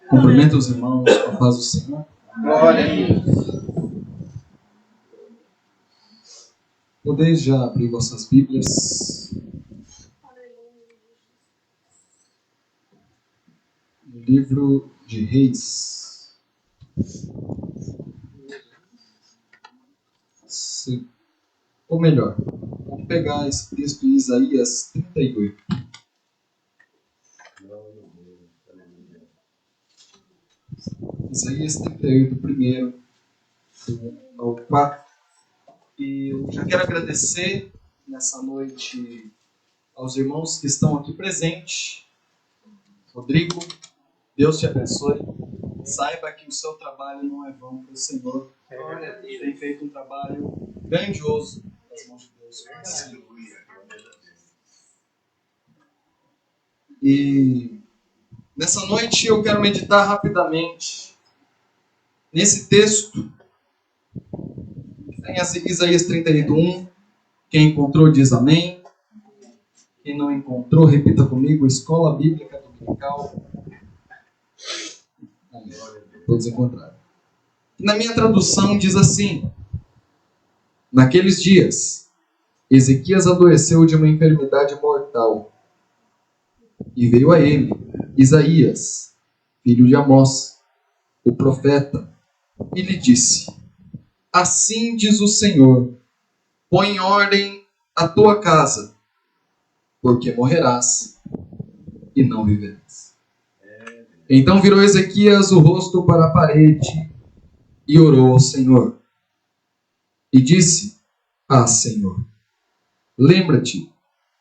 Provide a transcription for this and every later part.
Cumprimento os irmãos com a paz do Senhor. Glória a Deus. Podeis já abrir vossas Bíblias no livro de Reis. Ou melhor, vamos pegar esse texto de Isaías 38. Isaías 38, primeiro ao 4. E eu já quero agradecer nessa noite aos irmãos que estão aqui presentes. Rodrigo, Deus te abençoe. Saiba que o seu trabalho não é vão para o Senhor. Tem feito um trabalho grandioso nas mãos de Deus. E nessa noite eu quero meditar rapidamente nesse texto. Tem Isaías 31. Quem encontrou diz amém. Quem não encontrou, repita comigo. Escola Bíblica Dominical. Amém. Todos encontraram. Na minha tradução diz assim: naqueles dias, Ezequias adoeceu de uma enfermidade mortal. E veio a ele Isaías, filho de Amós, o profeta, e lhe disse: assim diz o Senhor, põe em ordem a tua casa, porque morrerás e não viverás. Então virou Ezequias o rosto para a parede e orou ao Senhor. E disse: Senhor, lembra-te,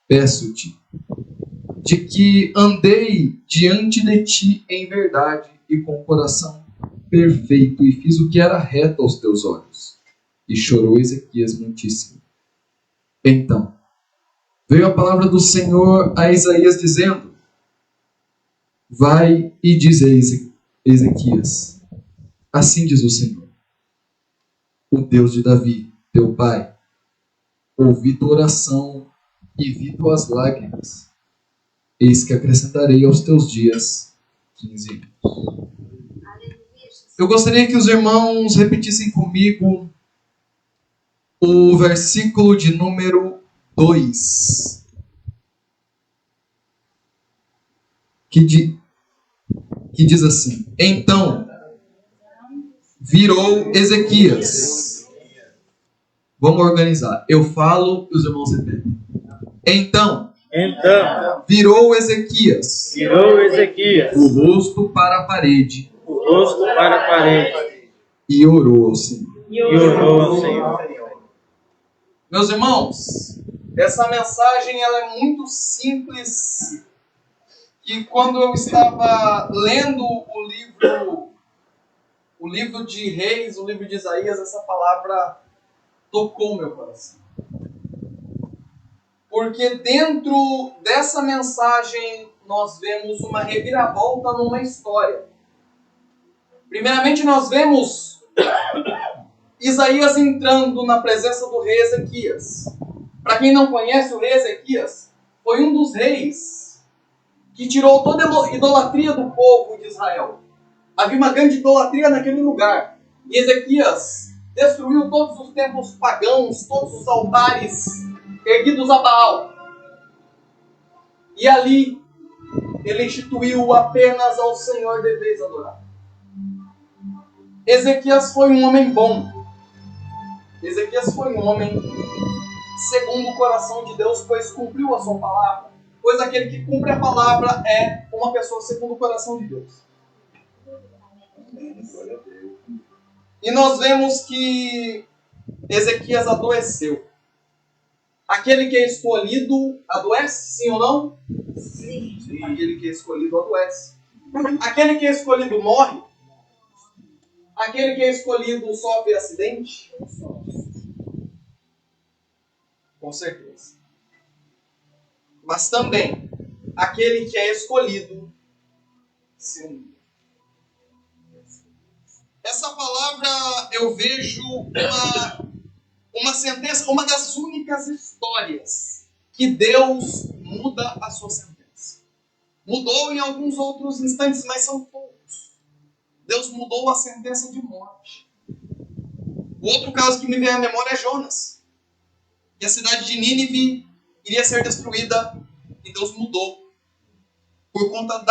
peço-te, de que andei diante de ti em verdade e com coração perfeito, e fiz o que era reto aos teus olhos. E chorou Ezequias muitíssimo. Então veio a palavra do Senhor a Isaías, dizendo: vai e diz a Ezequias: assim diz o Senhor, o Deus de Davi, teu pai, ouvi tua oração e vi tuas lágrimas. Eis que acrescentarei aos teus dias 15 anos. Eu gostaria que os irmãos repetissem comigo o versículo de número 2. Que diz assim: então virou Ezequias. Vamos organizar. Eu falo e os irmãos repetem. Então virou Ezequias o rosto para a parede e orou ao Senhor. Meus irmãos, essa mensagem ela é muito simples. E quando eu estava lendo o livro de Reis, o livro de Isaías, essa palavra tocou meu coração. Porque dentro dessa mensagem nós vemos uma reviravolta numa história. Primeiramente nós vemos Isaías entrando na presença do rei Ezequias. Para quem não conhece, o rei Ezequias foi um dos reis que tirou toda a idolatria do povo de Israel. Havia uma grande idolatria naquele lugar. E Ezequias destruiu todos os templos pagãos, todos os altares erguidos a Baal. E ali ele instituiu apenas ao Senhor deveis adorar. Ezequias foi um homem bom. Ezequias foi um homem segundo o coração de Deus, pois cumpriu a sua palavra. Pois aquele que cumpre a palavra é uma pessoa segundo o coração de Deus. E nós vemos que Ezequias adoeceu. Aquele que é escolhido adoece, sim ou não? Sim. Aquele que é escolhido adoece. Aquele que é escolhido morre. Aquele que é escolhido sofre acidente. Com certeza. Mas também, aquele que é escolhido se humilha. Essa palavra eu vejo uma sentença, uma das únicas histórias que Deus muda a sua sentença. Mudou em alguns outros instantes, mas são poucos. Deus mudou a sentença de morte. O outro caso que me vem à memória é Jonas. E a cidade de Nínive iria ser destruída e Deus mudou. Por conta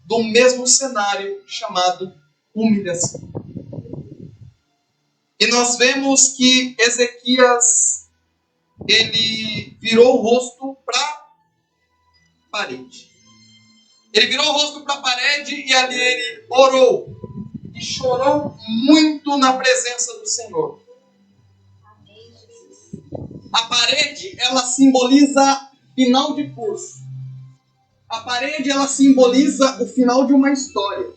do mesmo cenário chamado humilhação. E nós vemos que Ezequias, ele virou o rosto para a parede. Ele virou o rosto para a parede e ali ele orou. E chorou muito na presença do Senhor. A parede, ela simboliza final de curso. A parede, ela simboliza o final de uma história.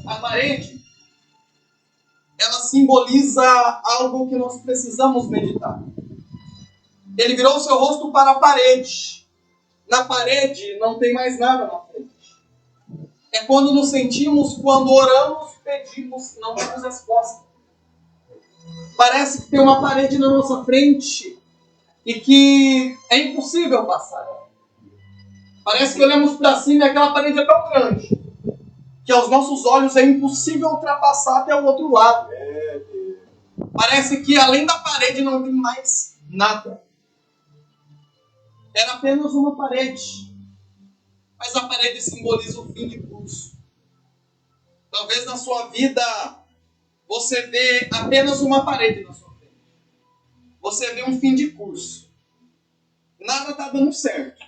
A parede, ela simboliza algo que nós precisamos meditar. Ele virou o seu rosto para a parede. Na parede não tem mais nada na frente. É quando nos sentimos, quando oramos, pedimos, não temos resposta. Parece que tem uma parede na nossa frente e que é impossível passar. Parece que olhamos para cima e aquela parede é tão grande que aos nossos olhos é impossível ultrapassar até o outro lado. Parece que além da parede não tem mais nada. Era apenas uma parede. Mas a parede simboliza o fim de curso. Talvez na sua vida você vê apenas uma parede na sua frente. Você vê um fim de curso. Nada está dando certo.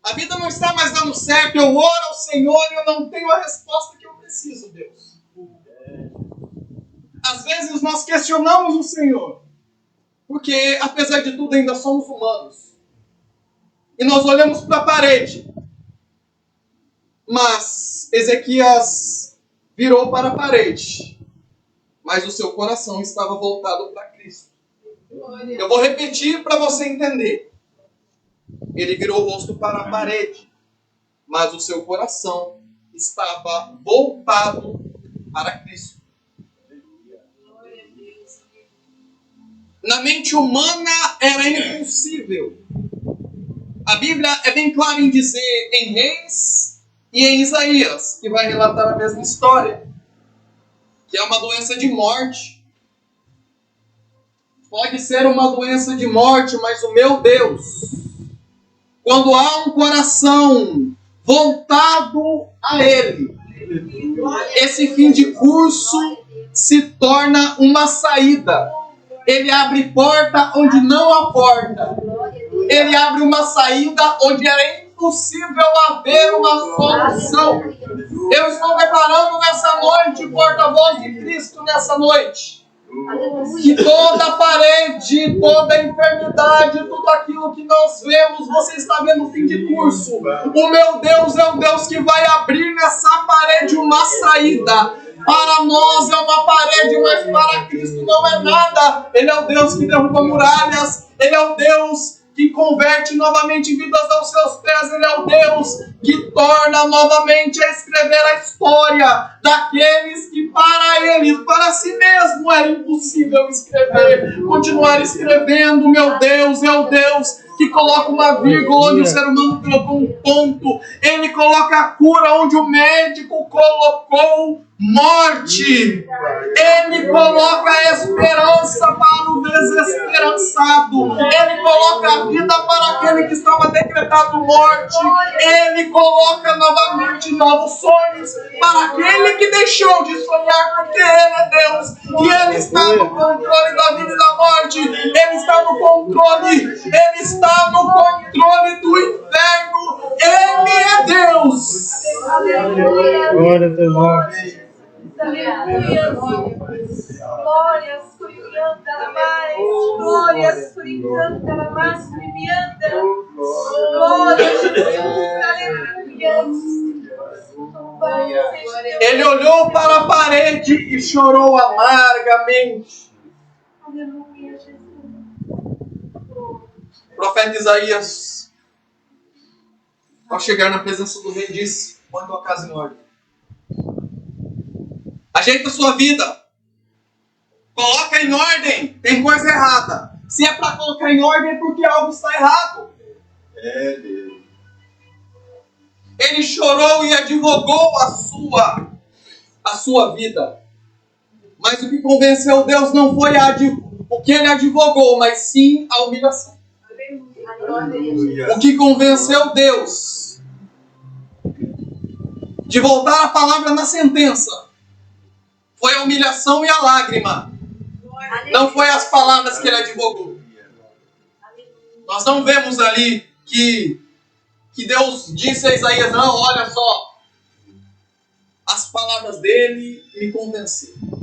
A vida não está mais dando certo. Eu oro ao Senhor e eu não tenho a resposta que eu preciso, Deus. Às vezes nós questionamos o Senhor. Porque, apesar de tudo, ainda somos humanos. E nós olhamos para a parede. Mas Ezequias virou para a parede. Mas o seu coração estava voltado para Cristo. Eu vou repetir para você entender. Ele virou o rosto para a parede. Mas o seu coração estava voltado para Cristo. Na mente humana era impossível. A Bíblia é bem clara em dizer em Reis e em Isaías, que vai relatar a mesma história, que é uma doença de morte. Pode ser uma doença de morte, mas o meu Deus, quando há um coração voltado a Ele, esse fim de curso se torna uma saída. Ele abre porta onde não há porta. Ele abre uma saída onde era impossível haver uma solução. Eu estou declarando nessa noite, porta-voz de Cristo nessa noite, que toda parede, toda enfermidade, tudo aquilo que nós vemos, você está vendo o fim de curso. O meu Deus é um Deus que vai abrir nessa parede uma saída. Para nós é uma parede, mas para Cristo não é nada. Ele é o Deus que derruba muralhas. Ele é o Deus que converte novamente vidas aos seus pés. Ele é o Deus que torna novamente a escrever a história daqueles que para eles, para si mesmo, era impossível escrever. Continuar escrevendo. Meu Deus é o Deus que coloca uma vírgula onde o ser humano colocou um ponto. Ele coloca a cura onde o médico colocou morte. Ele coloca a esperança para o desesperançado. Ele coloca a vida para aquele que estava decretado morte. Ele coloca novamente novos sonhos para aquele que deixou de sonhar, porque Ele é Deus e Ele está no controle da vida e da morte. Ele está no controle. Ele está no controle do inferno. Ele é Deus. Glória a Deus. Aleluia. Glórias, Curianda, mais. Glórias, Curianda, mais. Curianda. Glórias, Jesus. Aleluia. Ele olhou para a parede e chorou amargamente. Aleluia, Jesus. O profeta Isaías, ao chegar na presença do rei, disse: põe tua casa em ordem. Ajeita a sua vida. Coloca em ordem. Tem coisa errada. Se é para colocar em ordem, é porque algo está errado. Ele chorou e advogou a sua vida. Mas o que convenceu Deus não foi o que ele advogou, mas sim a humilhação. O que convenceu Deus de voltar a palavra na sentença foi a humilhação e a lágrima. Não foi as palavras que ele advogou. Nós não vemos ali que Deus disse a Isaías: não, olha só, as palavras dele me convenceram.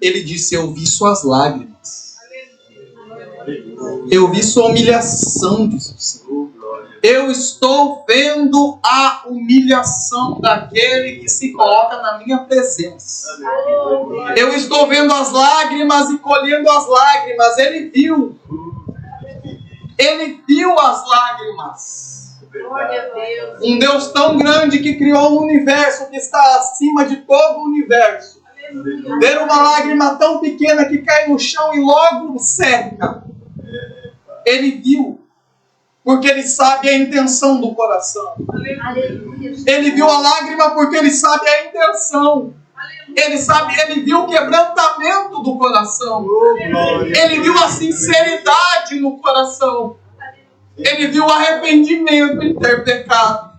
Ele disse: eu vi suas lágrimas. Eu vi sua humilhação, diz o Senhor. Eu estou vendo a humilhação daquele que se coloca na minha presença. Eu estou vendo as lágrimas e colhendo as lágrimas. Ele viu as lágrimas. Um Deus tão grande que criou um universo que está acima de todo o universo. Ver uma lágrima tão pequena que cai no chão e logo seca. Ele viu, porque ele sabe a intenção do coração. Ele viu a lágrima porque ele sabe a intenção. Ele viu o quebrantamento do coração. Ele viu a sinceridade no coração. Ele viu o arrependimento em ter pecado.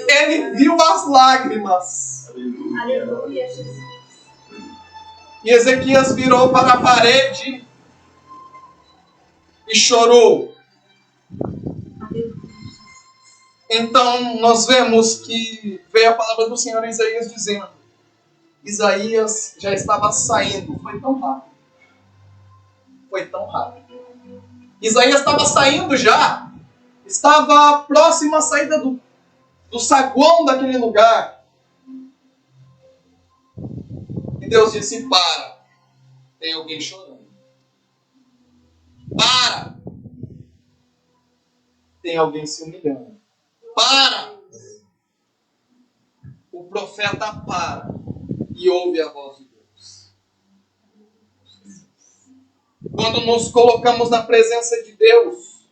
Ele viu as lágrimas. E Ezequias virou para a parede e chorou. Então nós vemos que veio a palavra do Senhor em Isaías dizendo: Isaías já estava saindo. Foi tão rápido. Foi tão rápido. Isaías estava saindo já. Estava próximo à saída do saguão daquele lugar. E Deus disse: para. Tem alguém chorando. Para. Tem alguém se humilhando. Para. O profeta para e ouve a voz de Deus. Quando nos colocamos na presença de Deus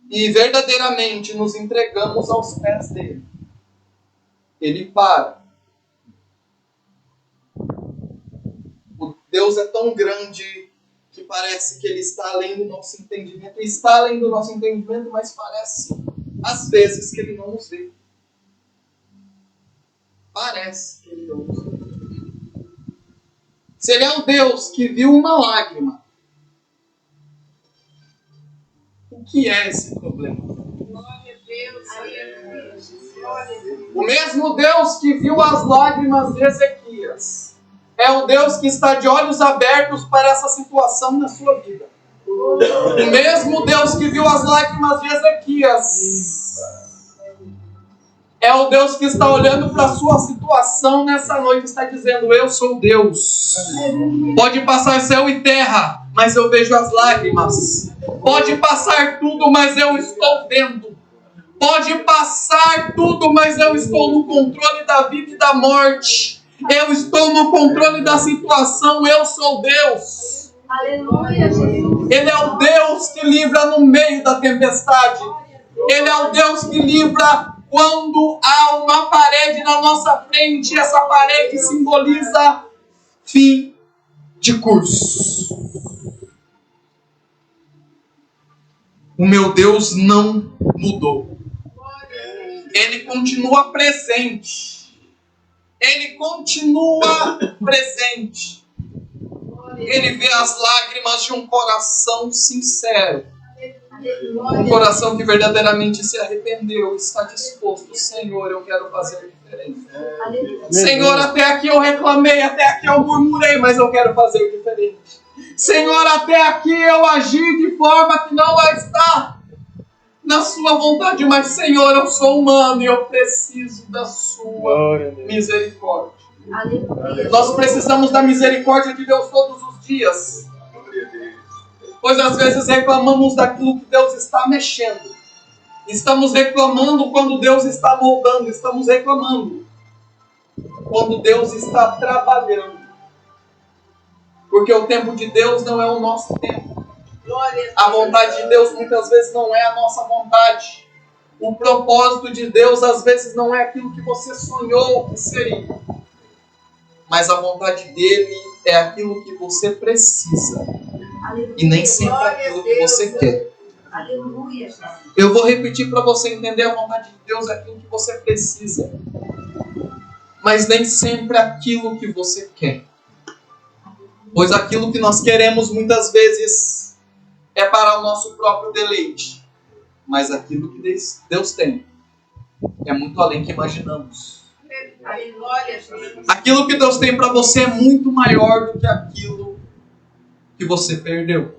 e verdadeiramente nos entregamos aos pés dele, ele para. O Deus é tão grande que parece que ele está além do nosso entendimento. Está além do nosso entendimento, mas parece, às vezes, que ele não nos vê. Parece que ele não nos vê. Se ele é o Deus que viu uma lágrima, o que é esse problema? O mesmo Deus que viu as lágrimas de Ezequias é o Deus que está de olhos abertos para essa situação na sua vida. O mesmo Deus que viu as lágrimas de Ezequias é o Deus que está olhando para a sua situação nessa noite e está dizendo: eu sou Deus. Pode passar céu e terra, mas eu vejo as lágrimas. Pode passar tudo, mas eu estou vendo. Pode passar tudo, mas eu estou no controle da vida e da morte. Eu estou no controle da situação. Eu sou Deus. Aleluia, Jesus. Ele é o Deus que livra no meio da tempestade. Ele é o Deus que livra quando há uma parede na nossa frente. Essa parede simboliza fim de curso. O meu Deus não mudou. Ele continua presente. Ele continua presente. Ele vê as lágrimas de um coração sincero. Um coração que verdadeiramente se arrependeu, está disposto. Senhor, eu quero fazer diferente. Senhor, até aqui eu reclamei, até aqui eu murmurei, mas eu quero fazer diferente. Senhor, até aqui eu agi de forma que não está na sua vontade, mas Senhor, eu sou humano e eu preciso da sua misericórdia. Nós precisamos da misericórdia de Deus todos os dias. Pois às vezes reclamamos daquilo que Deus está mexendo. Estamos reclamando quando Deus está moldando. Estamos reclamando quando Deus está trabalhando. Porque o tempo de Deus não é o nosso tempo. A vontade de Deus muitas vezes não é a nossa vontade. O propósito de Deus às vezes não é aquilo que você sonhou que seria. Mas a vontade dele é aquilo que você precisa. E nem sempre aquilo que você quer. Aleluia. Eu vou repetir para você entender: a vontade de Deus é aquilo que você precisa. Mas nem sempre aquilo que você quer. Pois aquilo que nós queremos muitas vezes é para o nosso próprio deleite. Mas aquilo que Deus tem é muito além que imaginamos. Aquilo que Deus tem para você é muito maior do que aquilo que você perdeu.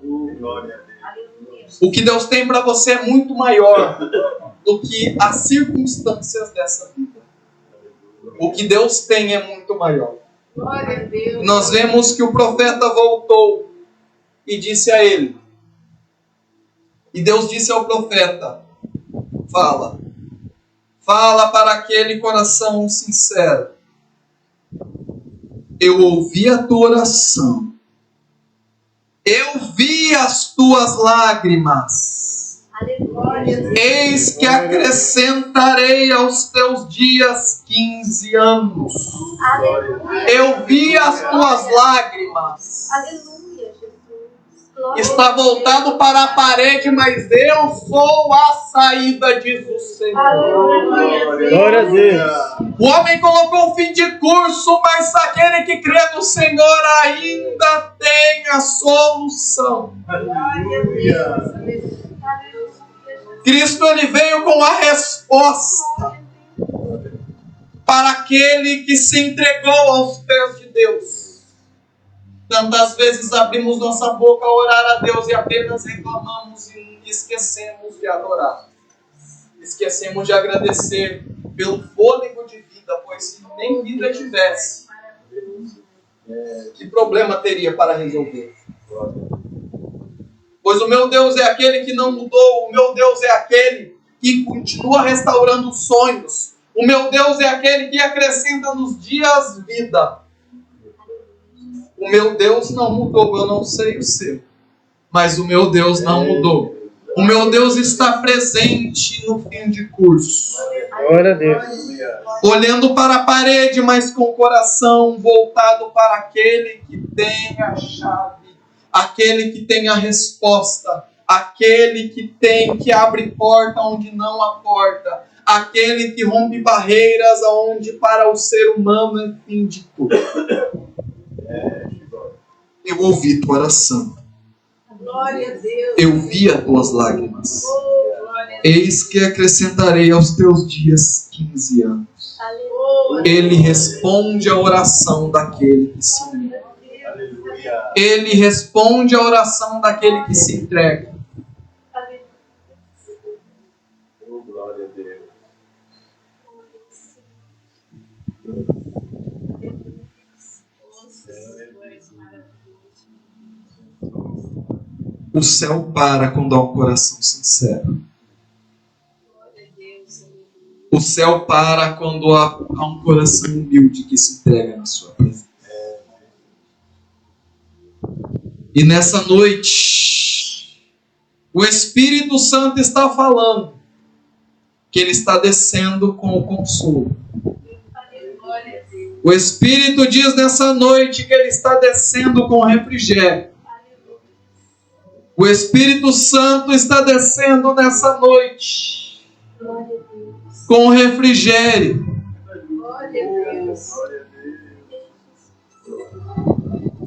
O que Deus tem para você é muito maior do que as circunstâncias dessa vida. O que Deus tem é muito maior. Nós vemos que o profeta voltou e disse a ele. E Deus disse ao profeta: fala para aquele coração sincero. Eu ouvi a tua oração. Eu vi as tuas lágrimas. Aleluia. Eis que acrescentarei aos teus dias 15 anos. Aleluia. Eu vi as tuas lágrimas. Aleluia, Jesus. Glória Está a Deus. voltado para a parede, mas eu sou a saída, diz o Senhor. Aleluia. Glória a Deus. O homem colocou um fim de curso, mas aquele que crê no Senhor ainda tem a solução. Aleluia. Cristo, ele veio com a resposta para aquele que se entregou aos pés de Deus. Tantas vezes abrimos nossa boca a orar a Deus e apenas reclamamos e esquecemos de adorar. Esquecemos de agradecer pelo fôlego de vida, pois se nem vida tivesse, que problema teria para resolver? Pois o meu Deus é aquele que não mudou, o meu Deus é aquele que continua restaurando sonhos, o meu Deus é aquele que acrescenta nos dias vida. O meu Deus não mudou, eu não sei o seu, mas o meu Deus não mudou. O meu Deus está presente no fim de curso. Glória a Deus. Olhando para a parede, mas com o coração voltado para aquele que tem a chave, aquele que tem a resposta, aquele que abre porta onde não há porta, aquele que rompe barreiras onde para o ser humano é fim de tudo. Eu ouvi tua oração. Glória a Deus. Eu vi as tuas lágrimas. Glória a Deus. Eis que acrescentarei aos teus dias 15 anos. Aleluia. Ele responde à oração daquele que se une. Ele responde à oração daquele que se entrega. Glória a Deus. O céu para quando há um coração sincero. O céu para quando há um coração humilde que se entrega na sua presença. E nessa noite, o Espírito Santo está falando que ele está descendo com o consolo. O Espírito diz nessa noite que ele está descendo com refrigério. O Espírito Santo está descendo nessa noite com refrigério.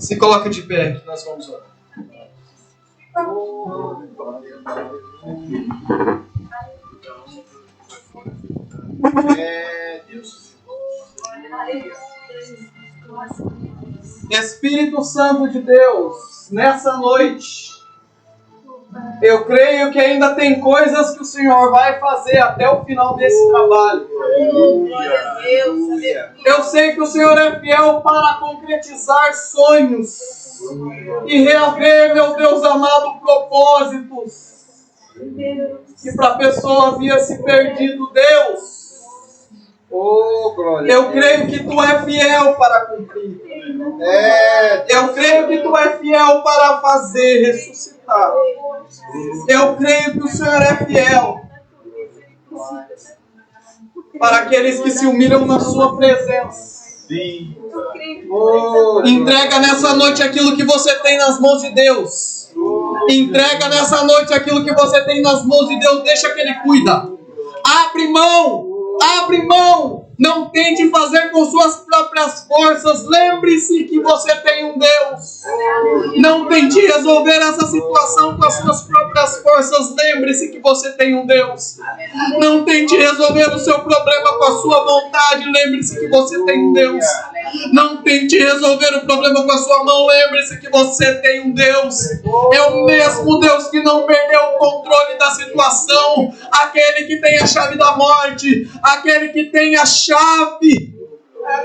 Se coloca de pé que nós vamos orar. Espírito Santo de Deus, nessa noite, eu creio que ainda tem coisas que o Senhor vai fazer até o final desse trabalho. Glória a Deus. Eu sei que o Senhor é fiel para concretizar sonhos e reaver, meu Deus amado, propósitos que para a pessoa havia se perdido. Deus, Eu creio que tu é fiel para cumprir. Eu creio que tu é fiel para fazer ressuscitar. Eu creio que o Senhor é fiel para aqueles que se humilham na sua presença. Entrega nessa noite aquilo que você tem nas mãos de Deus. Entrega nessa noite aquilo que você tem nas mãos de Deus. Deixa que Ele cuida. Abre mão. Abre mão. Não tente fazer com suas próprias forças. Lembre-se que você tem um Deus. Não tente resolver essa situação com as suas próprias forças. Lembre-se que você tem um Deus. Não tente resolver o seu problema com a sua vontade. Lembre-se que você tem um Deus. Não tente resolver o problema com a sua mão. Lembre-se que você tem um Deus. É o mesmo Deus que não perdeu o controle da situação. Aquele que tem a chave da morte. Aquele que tem a chave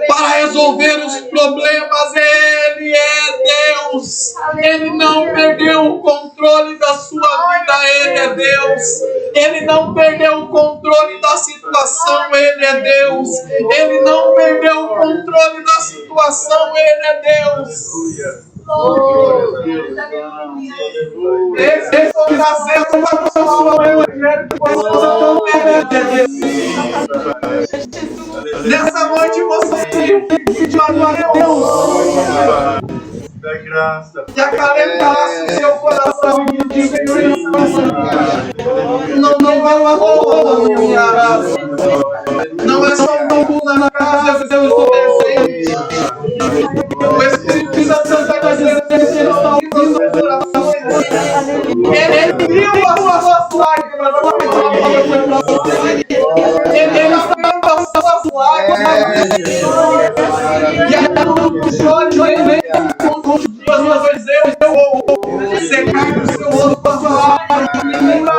para resolver os problemas. Ele é Deus. Ele não perdeu o controle da sua vida. Ele é Deus. Ele não perdeu o controle da situação. Ele é Deus. Ele não perdeu o controle da situação. Ele é Deus. Esse estou trazendo para a sua nessa noite você pediu a Deus que acalentasse o seu coração e disse: Senhor, não vai uma roupa na minha casa. Não é só uma bunda na casa que eu estou presente. O Espírito Santo está dizendo que ele está ouvindo o coração. Ele viu as suas lágrimas. Ele está vendo as suas lágrimas. E a choro vem com as minhas vezes eu vou secar o seu rosto com a sua lágrima.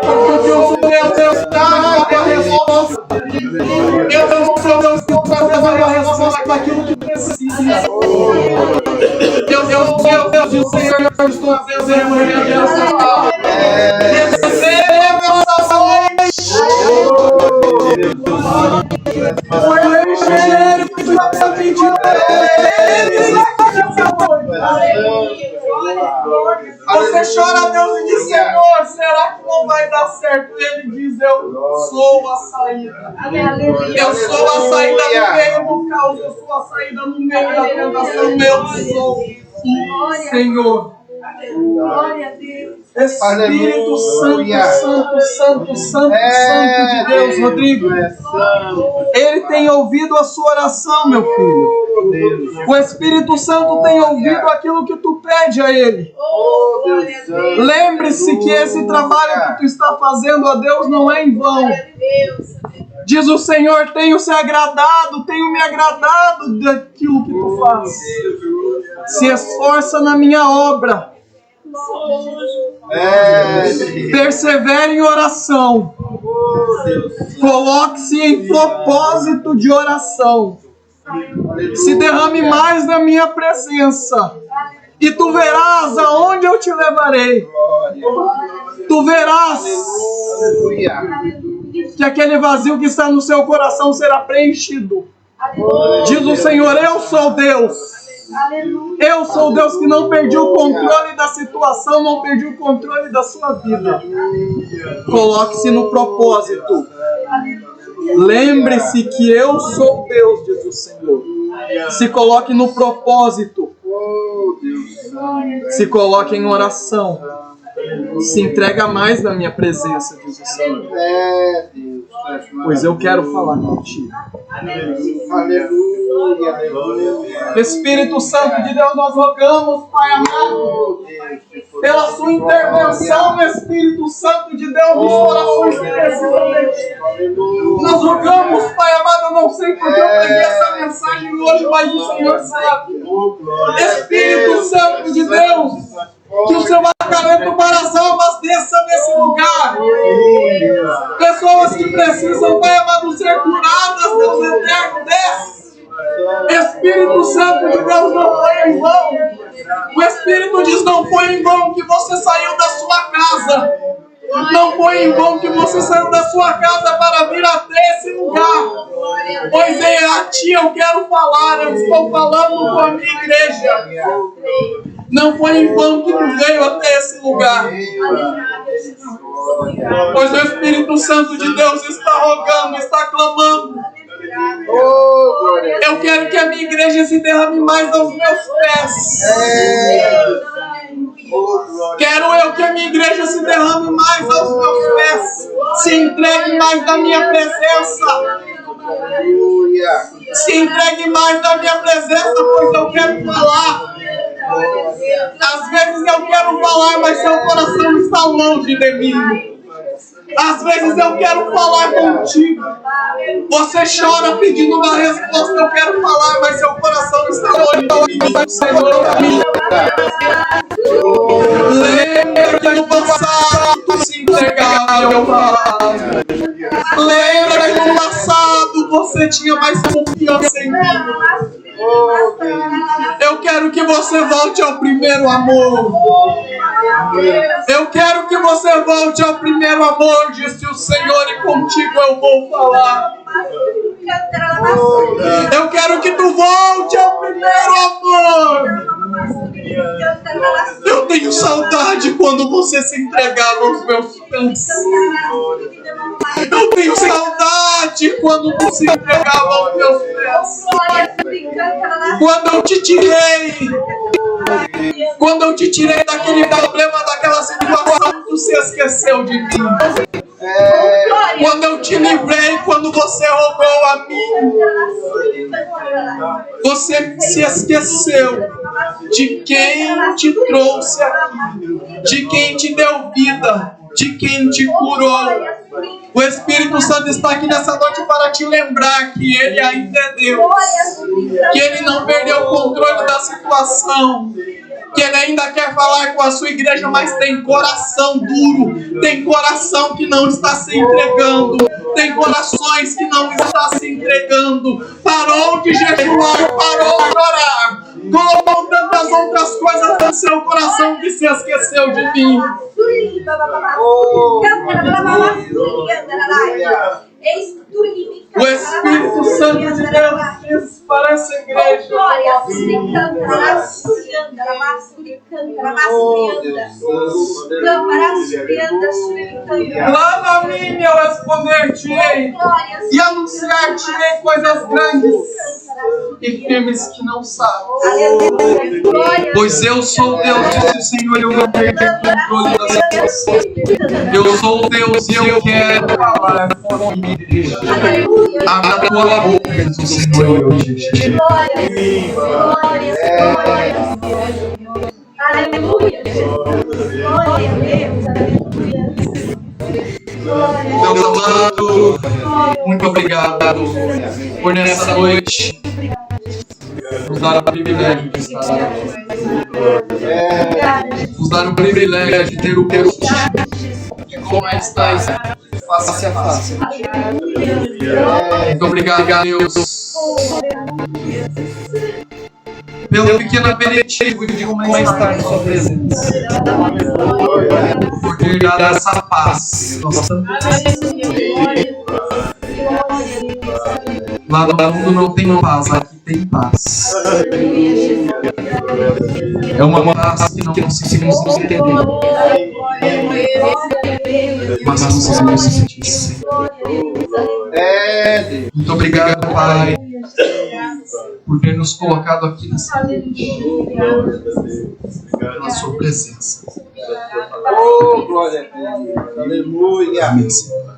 Porque o Deus está a resposta. Eu não sou Deus que está trazendo a resposta daquilo que precisa. Deus do Senhor, eu estou dizendo essa palavra. Receba essa noite. O Evangelho que está pedindo você chora a Deus e diz: Senhor, será que não vai dar certo? Ele diz: eu sou a saída. Eu sou a saída no meio do caos. Eu sou a saída no meio da tentação. Eu sou o Senhor. Glória a Deus. Espírito Santo de Deus, Rodrigo. Ele tem ouvido a sua oração, meu filho. O Espírito Santo tem ouvido aquilo que tu pede a Ele. Lembre-se que esse trabalho que tu está fazendo a Deus não é em vão. Diz o Senhor: tenho me agradado daquilo que tu faz. Se esforça na minha obra. Persevere em oração. Coloque-se em propósito de oração. Se derrame mais na minha presença. E tu verás aonde eu te levarei. Tu verás que aquele vazio que está no seu coração será preenchido. Diz o Senhor: eu sou Deus. Eu sou o Deus que não perdi o controle da situação, não perdi o controle da sua vida. Coloque-se no propósito. Lembre-se que eu sou Deus, diz o Senhor. Se coloque no propósito. Se coloque em oração. Se entrega mais na minha presença, diz o Senhor. Pois eu quero falar contigo. Espírito Santo de Deus, nós rogamos, Pai amado, pela sua intervenção, Espírito Santo de Deus, nos corações que precisam de ti. Nós rogamos, Pai amado, eu não sei porque eu preguei essa mensagem hoje, mas o Senhor sabe. Espírito Santo de Deus, que o seu acalento para as almas desça nesse lugar. Pessoas que precisam, Pai amado, ser curadas, Deus eterno, desce. Espírito Santo de Deus, não foi em vão. O Espírito diz: não foi em vão que você saiu da sua casa. Não foi em vão que você saiu da sua casa para vir até esse lugar. Pois é, a ti eu quero falar, eu estou falando com a minha igreja. Não foi em vão que tu veio até esse lugar. Pois o Espírito Santo de Deus está rogando, está clamando. Eu quero que a minha igreja se derrame mais aos meus pés. Quero eu que a minha igreja se derrame mais aos meus pés. Se entregue mais da minha presença. Se entregue mais da minha presença, pois eu quero falar. Às vezes eu quero falar, mas seu coração está longe de mim. Às vezes eu quero falar contigo. Você chora pedindo uma resposta. Eu quero falar, mas seu coração está longe de mim. Senhor, lembra que no passado tu se entregava e eu falava. Lembra que no passado você tinha mais confiança em mim. Eu quero que você volte ao primeiro amor. Eu quero que você volte ao primeiro amor, disse o Senhor, e contigo eu vou falar. Eu quero que tu volte ao primeiro amor. Eu tenho saudade quando você se entregava aos meus pés. Eu tenho saudade quando tu se entregava aos meus pés. Quando eu te tirei daquele problema, daquela situação, tu se esqueceu de mim. Quando eu te livrei, quando você rogou a mim, você se esqueceu de quem te trouxe aqui, de quem te deu vida, de quem te curou. O Espírito Santo está aqui nessa noite para te lembrar que Ele ainda é Deus, que Ele não perdeu o controle da situação, que Ele ainda quer falar com a sua igreja, mas tem coração duro, tem coração que não está se entregando, tem corações que não estão se entregando, parou de jejuar, parou de orar, colocou tantas outras coisas no seu coração que se esqueceu de mim. O Espírito Santo de Deus diz para essa igreja: clama a mim, eu responder-te-ei e anunciar-te-ei coisas grandes e firmes que não sabes. Pois eu sou Deus, disse o Senhor, eu vou perder o controle da situação. Eu sou Deus e eu quero falar com a minha igreja. Abra a tua boca, diz o Senhor, eu te digo. Deus amado, muito obrigado por nessa noite nos dar o privilégio de estar aqui. Nos dar o privilégio de ter o de como estás face a face. Muito obrigado, Deus, pelo pequeno aperitivo de como estar na sua presença, por ter dado essa paz. Nós tanto lá no mundo não tem paz, aqui tem paz. É uma paz que não conseguimos entender, mas conseguimos sentir. Muito obrigado, Pai, por ter nos colocado aqui nessa noite, na sua presença. Oh, glória a Deus. Aleluia. Amém, Senhor.